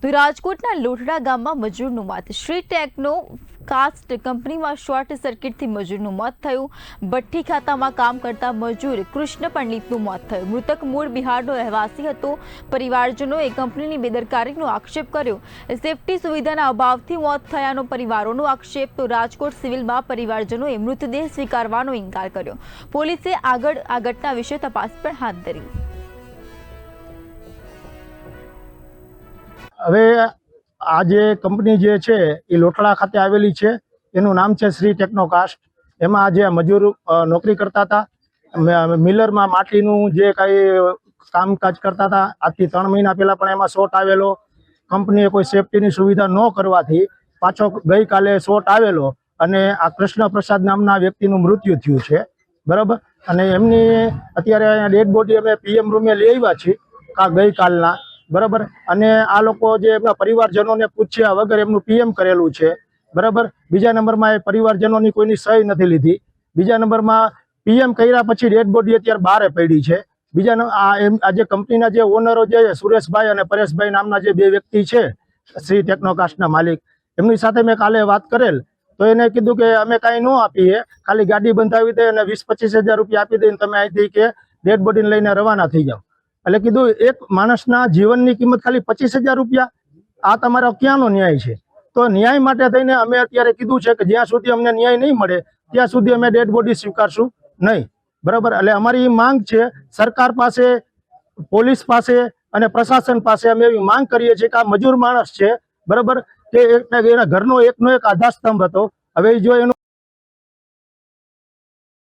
તો રાજકોટના લોઠડા ગામમાં મજૂરનું મોત। શ્રી ટેકનો કાસ્ટ કંપનીમાં શોર્ટ સર્કિટથી મજૂરનું મોત થયું। ભઠ્ઠી ખાતામાં કામ કરતા મજૂર કૃષ્ણ પંડિતનું મોત થયું। મૃતક મૂળ બિહારનો રહેવાસી હતો। પરિવારજનોએ કંપનીની બેદરકારીનો આક્ષેપ કર્યો। સેફટી સુવિધાના અભાવથી મોત થયાનો પરિવારોનો આક્ષેપ। તો રાજકોટ સિવિલમાં પરિવારજનોએ મૃતદેહ સ્વીકારવાનો ઇનકાર કર્યો। પોલીસે આગળ આ ઘટના વિશે તપાસ પણ હાથ ધરી। હવે આ જે કંપની જે છે એ લોટડા ખાતે આવેલી છે, એનું નામ છે શ્રી ટેકનો કાસ્ટ। એમાં જે મજૂર નોકરી કરતા હતા, મિલરમાં માટીનું જે કાંઈ કામકાજ કરતા હતા, આજથી 3 મહિના પહેલાં પણ એમાં શોર્ટ આવેલો। કંપનીએ કોઈ સેફટીની સુવિધા ન કરવાથી પાછો ગઈકાલે શોર્ટ આવેલો અને આ કૃષ્ણ પ્રસાદ નામના વ્યક્તિનું મૃત્યુ થયું છે, બરાબર। અને એમની અત્યારે અહીંયા ડેડ બોડી અમે પીએમ રૂમે લઈ આવ્યા છીએ ગઈકાલના, બરાબર। અને આ લોકો જે એમના પરિવારજનોને પૂછ્યા વગર એમનું પીએમ કરેલું છે, બરાબર। બીજા નંબરમાં એ પરિવારજનોની કોઈની સહી નથી લીધી। બીજા નંબરમાં પીએમ કર્યા પછી ડેડ બોડી અત્યારે બહાર પડી છે। આ જે કંપનીના જે ઓનરો જે સુરેશભાઈ અને પરેશભાઈ નામના જે 2 વ્યક્તિ છે, શ્રી ટેકનો કાસ્ટના માલિક, એમની સાથે મેં કાલે વાત કરેલ તો એને કીધું કે અમે કાંઈ ન આપીએ, ખાલી ગાડી બંધાવી દે અને 20-25 હજાર રૂપિયા આપી દઈને તમે અહીંથી કે ડેડ બોડીને લઈને રવાના થઈ જાઓ। એટલે કીધું એક માણસના જીવનની કિંમત ખાલી 25,000 રૂપિયા, આ તમારો ક્યાંનો ન્યાય છે? તો ન્યાય માટે થઈને અમે અત્યારે કીધું છે કે જ્યાં સુધી અમને ન્યાય નહીં મળે ત્યાં સુધી અમે ડેડ બોડી સ્વીકારશું નહીં, બરાબર। એટલે અમારી માંગ છે સરકાર પાસે, પોલીસ પાસે અને પ્રશાસન પાસે અમે એવી માંગ કરીએ છીએ કે આ મજૂર માણસ છે, બરાબર, કે એના ઘરનો એકનો એક આધારસ્તંભ હતો। હવે જો એનું